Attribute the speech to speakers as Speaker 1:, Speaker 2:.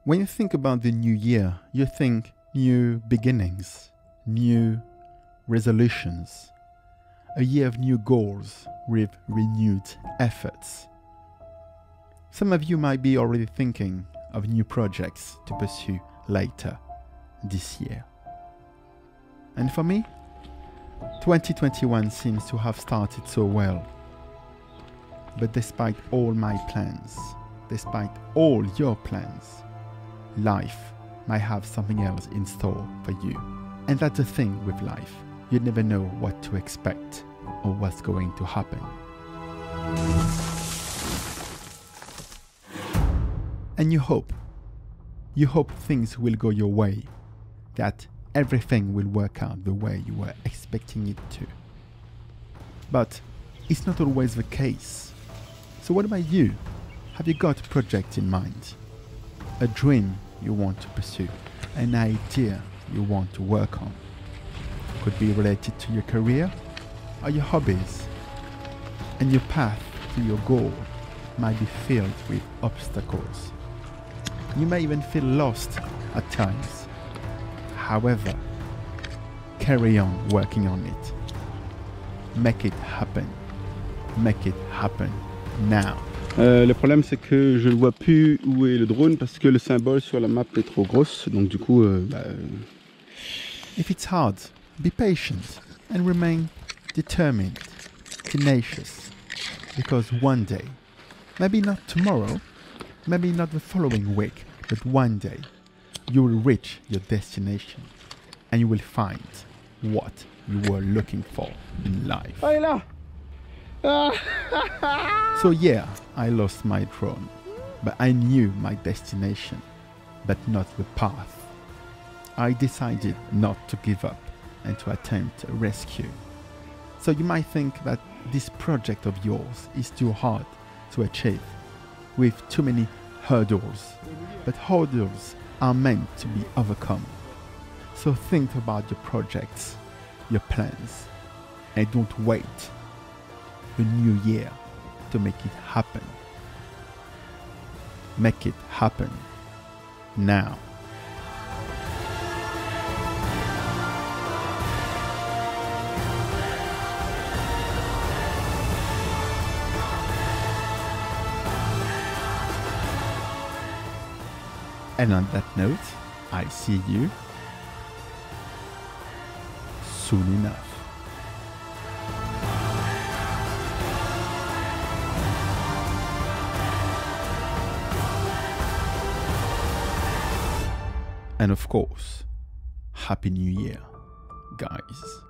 Speaker 1: When you think about the new year, you think new beginnings, new resolutions, a year of new goals with renewed efforts. Some of you might be already thinking of new projects to pursue later this year. And for me, 2021 seems to have started so well. But despite all my plans, despite all your plans, life might have something else in store for you. And that's the thing with life. You never know what to expect or what's going to happen. And you hope things will go your way, that everything will work out the way you were expecting it to. But it's not always the case. So what about you? Have you got a project in mind? A dream you want to pursue? An idea you want to work on? Could be related to your career or your hobbies. And your path to your goal might be filled with obstacles. You may even feel lost at times. However, carry on working on it. Make it happen. Make it happen now.
Speaker 2: Le problème c'est que je ne vois plus où est le drone parce que le symbole sur la map est trop grosse, donc du coup
Speaker 1: If it's hard, be patient and remain determined, tenacious, because one day, maybe not tomorrow, maybe not the following week, but one day you will reach your destination and you will find what you were looking for in life.
Speaker 2: Ah, il est là.
Speaker 1: So yeah, I lost my drone, but I knew my destination, but not the path. I decided not to give up and to attempt a rescue. So you might think that this project of yours is too hard to achieve, with too many hurdles, but hurdles are meant to be overcome. So think about your projects, your plans, and don't wait the new year to make it happen. Make it happen now. And on that note, I see you soon enough. And of course, Happy New Year, guys.